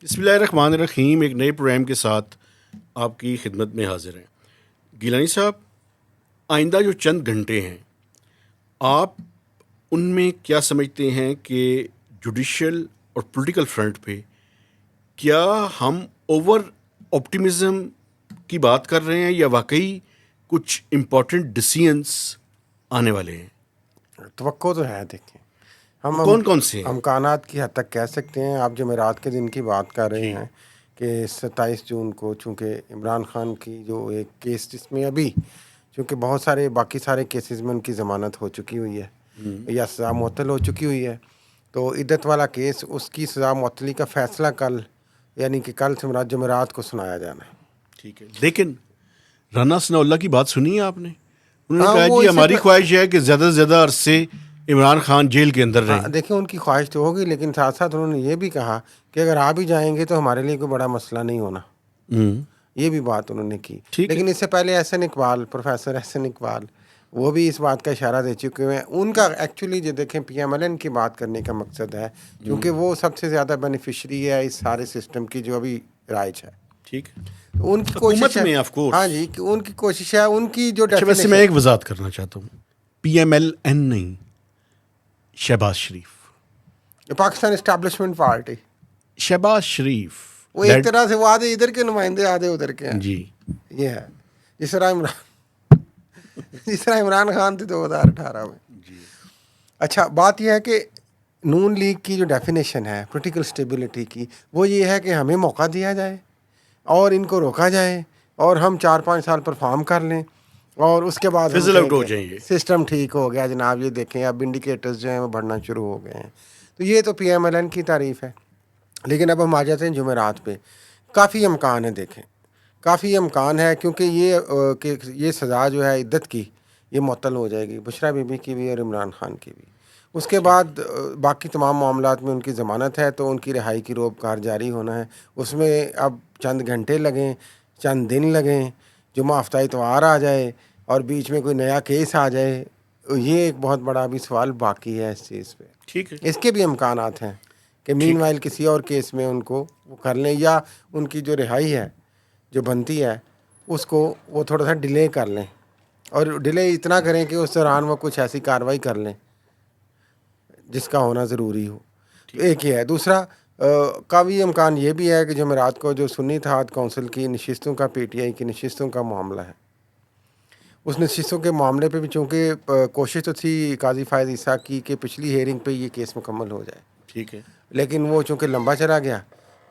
بسم اللہ الرحمن الرحیم. ایک نئے پروگرام کے ساتھ آپ کی خدمت میں حاضر ہیں. گیلانی صاحب، آئندہ جو چند گھنٹے ہیں، آپ ان میں کیا سمجھتے ہیں کہ جوڈیشل اور پولیٹیکل فرنٹ پہ کیا ہم اوور آپٹیمزم کی بات کر رہے ہیں یا واقعی کچھ امپورٹنٹ ڈیسیژنس آنے والے ہیں؟ توقع تو ہے. دیکھیں، ہم کون کون سے ہیں؟ امکانات کی حد تک کہہ سکتے ہیں. آپ جمعرات کے دن کی بات کر رہے ہیں کہ 27 جون کو چونکہ عمران خان کی جو ایک کیس جس میں ابھی چونکہ بہت سارے باقی سارے کیسز میں ان کی ضمانت ہو چکی ہوئی ہے یا سزا معطل ہو چکی ہوئی ہے، تو عدت والا کیس اس کی سزا معطلی کا فیصلہ کل یعنی کہ کل سے مراد جمعرات کو سنایا جانا ہے. ٹھیک ہے، لیکن رانا ثناء اللہ کی بات سنی ہے آپ نے؟ انہوں نے کہا وہ جی ہماری خواہش ہے کہ زیادہ سے زیادہ عرصے عمران خان جیل کے اندر رہیں. دیکھیں ان کی خواہش تو ہوگی، لیکن ساتھ ساتھ انہوں نے یہ بھی کہا کہ اگر آپ بھی جائیں گے تو ہمارے لیے کوئی بڑا مسئلہ نہیں ہونا. یہ بھی بات انہوں نے کی. لیکن اس سے پہلے احسن اقبال، پروفیسر احسن اقبال، وہ بھی اس بات کا اشارہ دے چکے ہیں. ان کا ایکچولی جو دیکھیں پی ایم ایل این کی بات کرنے کا مقصد ہے کیونکہ وہ سب سے زیادہ بینیفیشری ہے اس سارے سسٹم کی جو ابھی رائج ہے. ٹھیک ہے، ان کی کوشش ہے. Of course. ہاں جی، کہ ان کی کوشش ہے. ان کی جو اچھا، ویسے میں ایک وضاحت کرنا چاہتا ہوں، پی ایم ایل این نہیں، شہباز شریف، پاکستان اسٹیبلشمنٹ پارٹی، شہباز شریف وہ ایک طرح سے وہ آدھے ادھر کے نمائندے آدھے ادھر کے ہیں. جی یہ ہے جس طرح عمران خان تھے 2018 میں. اچھا، بات یہ ہے کہ نون لیگ کی جو ڈیفینیشن ہے پولیٹیکل اسٹیبلٹی کی، وہ یہ ہے کہ ہمیں موقع دیا جائے اور ان کو روکا جائے اور ہم 4-5 سال پرفارم کر لیں اور اس کے بعد فزل آؤٹ ہو جائیں گے. سسٹم ٹھیک ہو گیا جناب. یہ دیکھیں اب انڈیکیٹرز جو ہیں وہ بڑھنا شروع ہو گئے ہیں. تو یہ تو پی ایم ایل این کی تعریف ہے. لیکن اب ہم آ جاتے ہیں جمعرات پہ. کافی امکان ہے، دیکھیں کافی امکان ہے کیونکہ یہ سزا جو ہے عدت کی یہ معطل ہو جائے گی، بشرا بی بی کی بھی اور عمران خان کی بھی. اس کے بعد باقی تمام معاملات میں ان کی ضمانت ہے تو ان کی رہائی کی روبکار جاری ہونا ہے. اس میں اب چند گھنٹے لگیں، چند دن لگیں، جمعہ ہفتہ اتوار آ جائے اور بیچ میں کوئی نیا کیس آ جائے، یہ ایک بہت بڑا بھی سوال باقی ہے اس چیز پہ. ٹھیک ہے، اس کے بھی امکانات ہیں کہ مین وائل کسی اور کیس میں ان کو وہ کر لیں یا ان کی جو رہائی ہے جو بنتی ہے اس کو وہ تھوڑا سا ڈیلے کر لیں اور ڈیلے اتنا کریں کہ اس دوران وہ کچھ ایسی کارروائی کر لیں جس کا ہونا ضروری ہو. ایک یہ ہے. دوسرا قوی امکان یہ بھی ہے کہ جمعرات کو جو سنی اتحاد کونسل کی نشستوں کا پی ٹی آئی کی نشستوں کا معاملہ ہے، اس نشستوں کے معاملے پہ بھی چونکہ کوشش تو تھی قاضی فائز عیسیٰ کی کہ پچھلی ہیئرنگ پہ یہ کیس مکمل ہو جائے، ٹھیک ہے، لیکن وہ چونکہ لمبا چلا گیا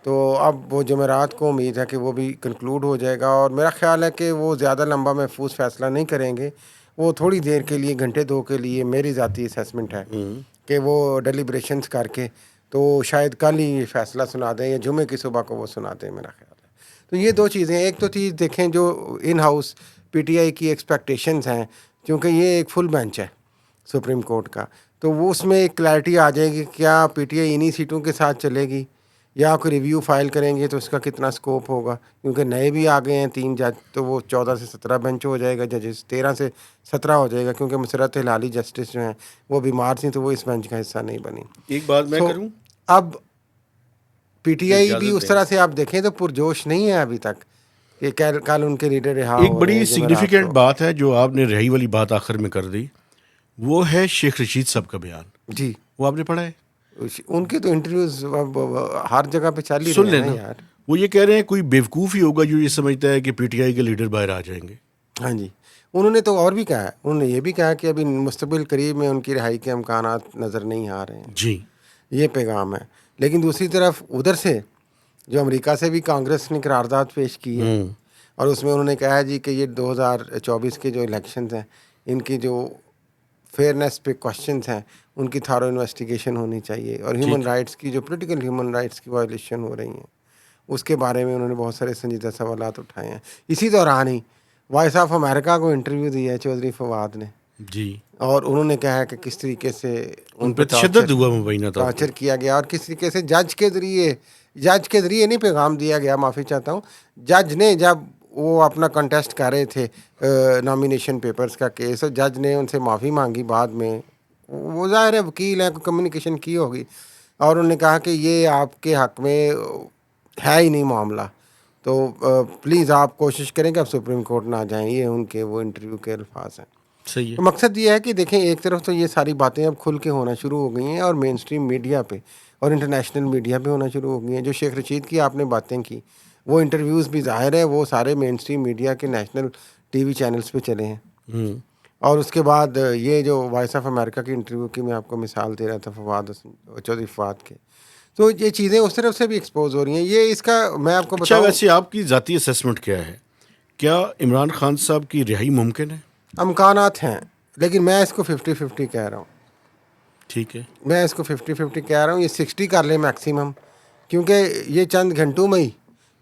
تو اب وہ جمعرات کو امید ہے کہ وہ بھی کنکلوڈ ہو جائے گا. اور میرا خیال ہے کہ وہ زیادہ لمبا محفوظ فیصلہ نہیں کریں گے. وہ تھوڑی دیر کے لیے، گھنٹے دو کے لیے، میری ذاتی اسیسمنٹ ہے کہ وہ ڈیلیبریشنز کر کے تو شاید کل ہی فیصلہ سنا دیں یا جمعے کی صبح کو وہ سنا دیں میرا خیال ہے. تو یہ دو چیزیں. ایک تو چیز دیکھیں جو in house P T I کی ایکسپیکٹیشنز ہیں، کیونکہ یہ ایک فل بینچ ہے سپریم کورٹ کا، تو وہ اس میں ایک کلیئرٹی آ جائے گی کیا پی ٹی آئی انہی سیٹوں کے ساتھ چلے گی یا کوئی ریویو فائل کریں گے تو اس کا کتنا سکوپ ہوگا. کیونکہ نئے بھی آ گئے ہیں 3 جج، تو وہ 14 سے 17 بینچ ہو جائے گا، ججز 13 سے 17 ہو جائے گا کیونکہ مسرت ہلالی جسٹس جو ہیں وہ بیمار تھیں تو وہ اس بینچ کا حصہ نہیں بنی. ایک بات میں کروں، اب پی ٹی آئی بھی اس طرح سے آپ دیکھیں تو پرجوش نہیں ہے ابھی تک کہ کل ان کے لیڈر رہا ایک ہو رہے بڑی ہیں. سگنیفیکنٹ بات ہے جو آپ نے رہائی والی بات آخر میں کر دی، وہ ہے شیخ رشید صاحب کا بیان. جی، وہ آپ نے پڑھا ہے؟ ان کے تو انٹرویوز ہر جگہ پہ چل ہی سن رہے ہیں لینا. یار. وہ یہ کہہ رہے ہیں کوئی بیوقوف ہی ہوگا جو یہ سمجھتا ہے کہ پی ٹی آئی کے لیڈر باہر آ جائیں گے. ہاں جی، انہوں نے تو اور بھی کہا ہے، انہوں نے یہ بھی کہا کہ ابھی مستقبل قریب میں ان کی رہائی کے امکانات نظر نہیں آ رہے ہیں. جی، یہ پیغام ہے. لیکن دوسری طرف ادھر سے جو امریکہ سے بھی کانگریس نے قرارداد پیش کی ہے اور اس میں انہوں نے کہا ہے جی کہ یہ 2024 کے جو الیکشنز ہیں ان کی جو فیئرنیس پہ کوشچنز ہیں ان کی تھارو انویسٹیگیشن ہونی چاہیے اور ہیومن رائٹس کی جو پولیٹیکل ہیومن رائٹس کی وائلیشن ہو رہی ہیں اس کے بارے میں انہوں نے بہت سارے سنجیدہ سوالات اٹھائے ہیں. اسی دوران ہی وائس آف امریکہ کو انٹرویو دیا ہے چودھری فواد نے، جی، اور انہوں نے کہا ہے کہ کس طریقے سے ان پہ تشدد ہوا مبینہ طور پہ. ٹارچر کیا گیا اور کس طریقے سے جج کے ذریعے نہیں پیغام دیا گیا. معافی چاہتا ہوں، جج نے جب وہ اپنا کنٹیسٹ کر رہے تھے نامینیشن پیپرز کا کیس، اور جج نے ان سے معافی مانگی بعد میں. وہ ظاہر ہے وکیل ہیں، کمیونیکیشن کی ہوگی، اور انہوں نے کہا کہ یہ آپ کے حق میں ہے ہی نہیں معاملہ. تو پلیز آپ کوشش کریں کہ آپ سپریم کورٹ نہ جائیں. یہ ان کے وہ انٹرویو کے الفاظ ہیں. صحیح تو ہے. مقصد یہ ہے کہ دیکھیں ایک طرف تو یہ ساری باتیں اب کھل کے ہونا شروع ہو گئی ہیں اور مین اسٹریم میڈیا پہ اور انٹرنیشنل میڈیا پہ ہونا شروع ہو گئی ہیں. جو شیخ رشید کی آپ نے باتیں کی وہ انٹرویوز بھی ظاہر ہے وہ سارے مین اسٹریم میڈیا کے نیشنل ٹی وی چینلز پہ چلے ہیں. اور اس کے بعد یہ جو وائس آف امریکہ کی انٹرویو کی میں آپ کو مثال دے رہا تھا چودھری فواد کے, تو یہ چیزیں اس طرف سے بھی ایکسپوز ہو رہی ہیں. یہ اس کا میں آپ کو اچھا, بتاؤں, ویسے آپ کی ذاتی اسیسمنٹ کیا ہے؟ کیا عمران خان صاحب کی رہائی ممکن ہے؟ امکانات ہیں لیکن میں اس کو 50-50 کہہ رہا ہوں. ٹھیک ہے. میں اس کو 50-50 کہہ رہا ہوں. یہ 60 کر لیں میکسیمم, کیونکہ یہ چند گھنٹوں میں ہی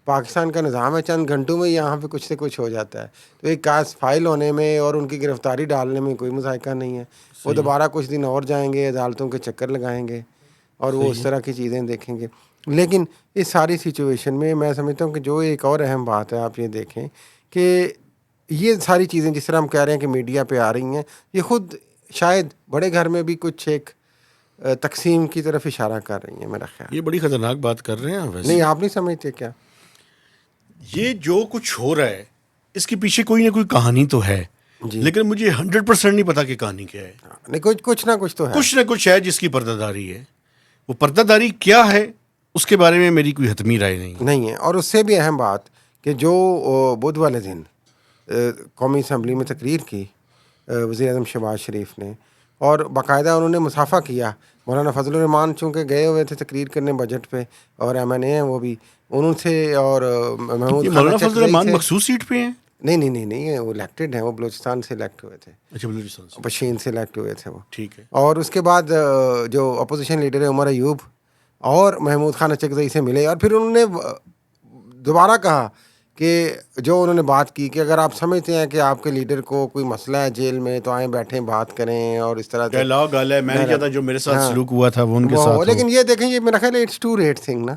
پاکستان کا نظام ہے, چند گھنٹوں میں یہاں پہ کچھ سے کچھ ہو جاتا ہے. تو ایک کیس فائل ہونے میں اور ان کی گرفتاری ڈالنے میں کوئی مذائقہ نہیں ہے. وہ دوبارہ کچھ دن اور جائیں گے, عدالتوں کے چکر لگائیں گے اور وہ اس طرح کی چیزیں دیکھیں گے. لیکن اس ساری سچویشن میں سمجھتا ہوں کہ جو ایک اور اہم بات ہے, آپ یہ دیکھیں کہ یہ ساری چیزیں جس طرح ہم کہہ رہے ہیں کہ میڈیا پہ آ رہی ہیں, یہ خود شاید بڑے گھر میں بھی کچھ ایک تقسیم کی طرف اشارہ کر رہی ہیں میرا خیال. یہ بڑی خطرناک بات کر رہے ہیں ویسے. نہیں آپ نہیں سمجھتے کیا؟ یہ جو کچھ ہو رہا ہے اس کے پیچھے کوئی نہ کوئی کہانی تو ہے, لیکن مجھے 100% نہیں پتا کہ کہانی کیا ہے. نہیں کچھ نہ کچھ تو ہے, کچھ نہ کچھ ہے جس کی پردہ داری ہے. وہ پردہ داری کیا ہے اس کے بارے میں میری کوئی حتمی رائے نہیں ہے. اور اس سے بھی اہم بات کہ جو بدھ والے دن قومی اسمبلی میں تقریر کی وزیر اعظم شہباز شریف نے, اور باقاعدہ انہوں نے مصافحہ کیا. مولانا فضل الرحمان چونکہ گئے ہوئے تھے تقریر کرنے بجٹ پہ, اور MNA ہیں وہ بھی, انہوں سے اور محمود مولانا خان فضل الرحمان مخصوص سیٹ پہ ہیں. نہیں وہ الیکٹڈ ہیں, وہ بلوچستان سے الیکٹ ہوئے تھے. اچھا, بلوچستان سے. پشین سے الیکٹ ہوئے تھے وہ. ٹھیک ہے. اور اس کے بعد جو اپوزیشن لیڈر ہے عمر ایوب اور محمود خان اچکزئی سے ملے, اور پھر انہوں نے دوبارہ کہا کہ جو انہوں نے بات کی کہ اگر آپ سمجھتے ہیں کہ آپ کے لیڈر کو کوئی مسئلہ ہے جیل میں تو آئیں بیٹھیں بات کریں, اور اس طرح سے گال ہے. میں نہیں چاہتا جو میرے ساتھ سلوک ہوا تھا وہ ان کے ساتھ ہو. لیکن یہ دیکھیں یہ میرا خیال ہے اٹس ٹو ریٹ تھنگ نا.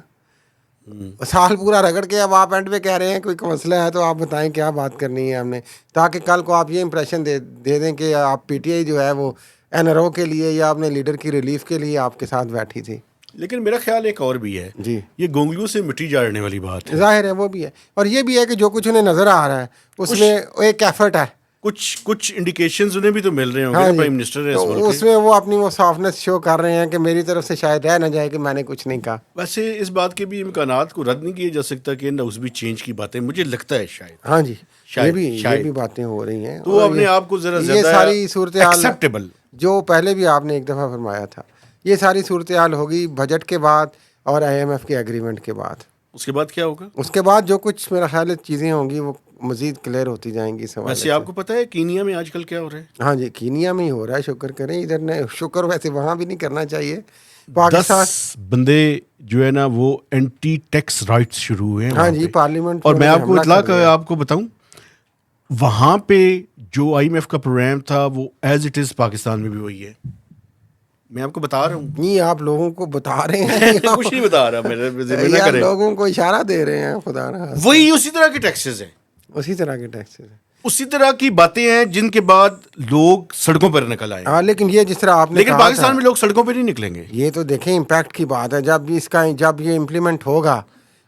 سال پورا رگڑ کے اب آپ اینڈ پہ کہہ رہے ہیں کوئی مسئلہ ہے تو آپ بتائیں کیا بات کرنی ہے ہم نے, تاکہ کل کو آپ یہ امپریشن دے دیں کہ آپ PTI جو ہے وہ NRO کے لیے یا اپنے لیڈر کی ریلیف کے لیے آپ کے ساتھ بیٹھی تھی. لیکن میرا خیال ایک اور بھی ہے, جی یہ گونگلیوں سے مٹی جاڑنے والی بات ہے. ظاہر ہے وہ بھی ہے, اور یہ بھی ہے کہ جو کچھ انہیں نظر آ رہا ہے اس میں ایک ایفرٹ ہے, کچھ انڈیکیشنز انہیں بھی تو مل رہے ہوں گے. پرائم منسٹر ہے اس میں وہ اپنی وہ سافٹنس شو کر رہے ہیں کہ میری طرف سے شاید رہ نہ جائے کہ میں نے کچھ نہیں کہا. ویسے اس بات کے بھی امکانات کو رد نہیں کیا جا سکتا کہ نوز بھی چینج کی باتیں مجھے لگتا ہے شاید. ہاں جی, شاید یہ بھی باتیں ہو رہی ہیں. تو اپنے آپ کو ذرا زیادہ یہ ساری صورتحال ایکسیپٹیبل جو پہلے بھی آپ نے ایک دفعہ فرمایا تھا, یہ ساری صورتحال ہوگی بجٹ کے بعد اور IMF کے ایگریمنٹ کے بعد. اس کے بعد کیا ہوگا؟ اس کے بعد جو کچھ میرا خیال ہے چیزیں ہوں گی وہ مزید کلیئر ہوتی جائیں گی. ویسے آپ کو پتہ ہے کینیا میں آج کل کیا ہو رہا ہے؟ ہاں جی, کینیا میں ہی ہو رہا ہے. شکر کریں, ادھر نے شکر ویسے وہاں بھی نہیں کرنا چاہیے. پاکستان 10 بندے جو ہے نا وہ اینٹی ٹیکس رائٹس شروع ہوئے ہیں. ہاں جی, پارلیمنٹ. اور میں آپ کو اطلاع آپ کو بتاؤں, وہاں پہ جو IMF کا پروگرام تھا وہ ایز اٹ از پاکستان میں بھی وہی ہے. میں آپ کو بتا رہا ہوں. نہیں آپ لوگوں کو بتا رہے ہیں, کچھ نہیں بتا رہا, میرے لوگوں کو اشارہ دے رہے ہیں. خدا نہ وہی اسی طرح کے ٹیکسز ہیں, اسی طرح کے ٹیکسز ہیں, اسی طرح کی باتیں ہیں جن کے بعد لوگ سڑکوں پر نکل آئے. ہاں لیکن یہ جس طرح آپ نے لیکن پاکستان میں لوگ سڑکوں پہ نہیں نکلیں گے. یہ تو دیکھیں امپیکٹ کی بات ہے. جب یہ امپلیمنٹ ہوگا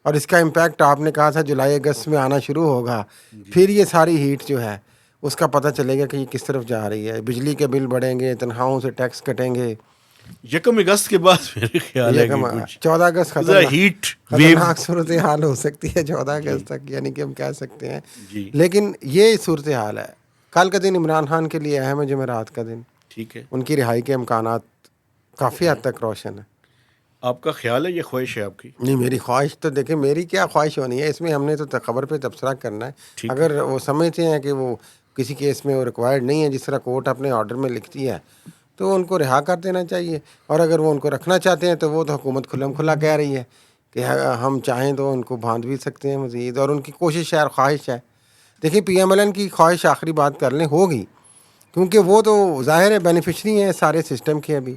اور اس کا امپیکٹ آپ نے کہا تھا جولائی اگست میں آنا شروع ہوگا, پھر یہ ساری ہیٹ جو ہے اس کا پتہ چلے گا کہ یہ کس طرف جا رہی ہے. بجلی کے بل بڑھیں گے, تنخواہوں سے ٹیکس کٹیں گے. 1 اگست کے بعد میرے خیال ہے کہ 14 اگست خطرناک صورتحال ہو سکتی ہے 14 اگست تک, یعنی کہ ہم کہہ سکتے ہیں. لیکن یہ صورتحال ہے. کل کا دن عمران خان کے لیے اہم ہے, جمعرات کا دن. ٹھیک ہے, ان کی رہائی کے امکانات کافی حد تک روشن ہیں. آپ کا خیال ہے, یہ خواہش ہے آپ کی؟ نہیں میری خواہش تو دیکھیں, میری کیا خواہش ہونی ہے اس میں, ہم نے تو خبر پہ تبصرہ کرنا ہے. اگر وہ سمجھتے ہیں کہ وہ کسی کیس میں وہ ریکوائرڈ نہیں ہے, جس طرح کورٹ اپنے آرڈر میں لکھتی ہے, تو ان کو رہا کر دینا چاہیے. اور اگر وہ ان کو رکھنا چاہتے ہیں تو وہ تو حکومت کھلم کھلا کہہ رہی ہے کہ ہم چاہیں تو ان کو باندھ بھی سکتے ہیں مزید, اور ان کی کوشش ہے اور خواہش ہے. دیکھیں PMLN کی خواہش آخری بات کر لیں ہوگی, کیونکہ وہ تو ظاہر ہے بینیفیشری ہیں سارے سسٹم کے ابھی,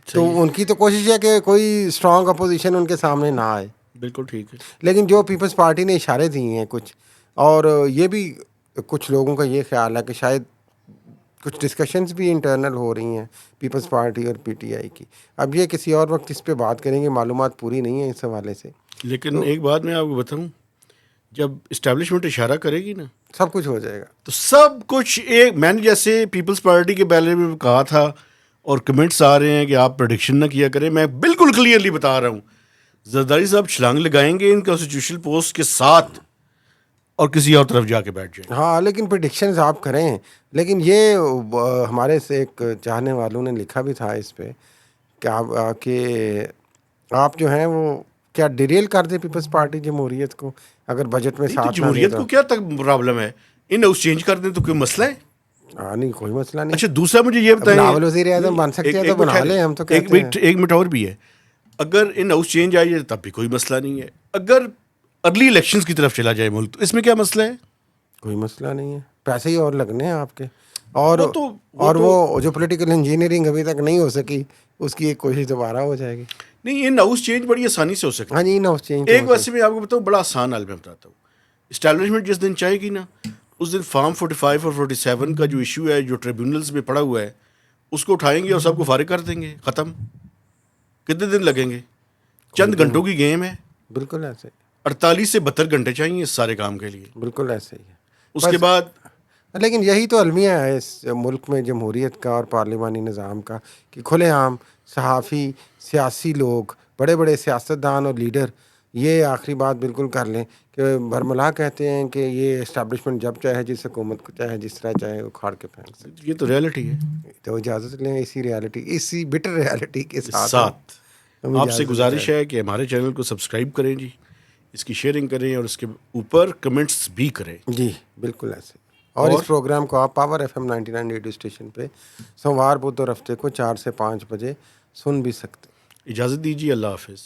تو ان کی تو کوشش ہے کہ کوئی اسٹرانگ اپوزیشن ان کے سامنے نہ آئے. بالکل ٹھیک ہے. لیکن جو پیپلز پارٹی نے اشارے دیے ہیں کچھ, اور یہ بھی کچھ لوگوں کا یہ خیال ہے کہ شاید کچھ ڈسکشنز بھی انٹرنل ہو رہی ہیں پیپلز پارٹی اور پی ٹی آئی کی. اب یہ کسی اور وقت اس پہ بات کریں گے, معلومات پوری نہیں ہیں اس حوالے سے. لیکن ایک بات میں آپ کو بتاؤں, جب اسٹیبلشمنٹ اشارہ کرے گی نا سب کچھ ہو جائے گا. تو سب کچھ ایک, میں نے جیسے پیپلز پارٹی کے بارے میں کہا تھا اور کمنٹس آ رہے ہیں کہ آپ پریڈکشن نہ کیا کریں, میں بالکل کلیئرلی بتا رہا ہوں, زرداری صاحب چھلانگ لگائیں گے ان کانسٹیٹیوشنل پوسٹ کے ساتھ اور کسی اور طرف جا کے بیٹھ جائیں. ہاں لیکن پریڈکشنز آپ کریں, لیکن یہ ہمارے سے ایک چاہنے والوں نے لکھا بھی تھا اس پہ کہ آپ جو ہیں وہ کیا ڈیریل کر دیں پیپلز پارٹی جمہوریت کو اگر بجٹ میں نہیں تو ساتھ نہ دے جمہوریت تو. کو کیا تک پرابلم ہے, ان ہاؤس چینج کر دیں تو کوئی مسئلہ ہے؟ ہاں نہیں, کوئی مسئلہ نہیں. اچھا دوسرا مجھے یہ بتائیں, بلاول وزیر اعظم بن سکتے ہیں تو بنا لیں, ہم تو کہتے ہیں. ایک منٹ اور بھی ہے, اگر ان ہاؤس چینج آئی جائے تب بھی کوئی مسئلہ نہیں ہے, اگر ارلی الیکشنز کی طرف چلا جائے ملک تو اس میں کیا مسئلہ ہے؟ کوئی مسئلہ نہیں ہے, پیسے ہی اور لگنے ہیں آپ کے. اور وہ وہ جو پولیٹیکل انجینئرنگ ابھی تک نہیں ہو سکی اس کی ایک کوشش دوبارہ ہو جائے گی. نہیں, ان ہاؤس چینج بڑی آسانی سے ہو سکتا ہے. ہاں جی, ان ہاؤس چینج ایک ویسے میں آپ کو بتاؤں, بڑا آسان حال میں بتاتا ہوں. اسٹیبلشمنٹ جس دن چاہے گی نا, اس دن فارم 45 اور 47 کا جو ایشو ہے جو ٹریبیونلز میں پڑا ہوا ہے اس کو اٹھائیں گے اور سب کو فارغ کر دیں گے, ختم. کتنے دن لگیں گے؟ چند گھنٹوں کی گیم ہے. بالکل ایسے 48 سے 72 گھنٹے چاہیے اس سارے کام کے لیے. بالکل ایسے ہی ہے. اس کے بعد لیکن یہی تو المیہ ہے اس ملک میں جمہوریت کا اور پارلیمانی نظام کا کہ کھلے عام صحافی, سیاسی لوگ, بڑے بڑے سیاستدان اور لیڈر یہ آخری بات بالکل کر لیں کہ برملا کہتے ہیں کہ یہ اسٹیبلشمنٹ جب چاہے جس حکومت کو چاہے جس طرح چاہے اکھاڑ کے پھینک سکتے. یہ تو ریالٹی ہے. تو اجازت لیں اسی ریالٹی, اسی بٹر ریالٹی کے ساتھ آپ سے گزارش ہے کہ ہمارے چینل کو سبسکرائب کریں جی, اس کی شیئرنگ کریں اور اس کے اوپر کمنٹس بھی کریں. جی بالکل ایسے. اور اس پروگرام کو آپ پاور FM 99 ریڈیو اسٹیشن پہ سوموار, بدھ اور ہفتے کو 4 سے 5 بجے سن بھی سکتے. اجازت دیجیے, اللہ حافظ.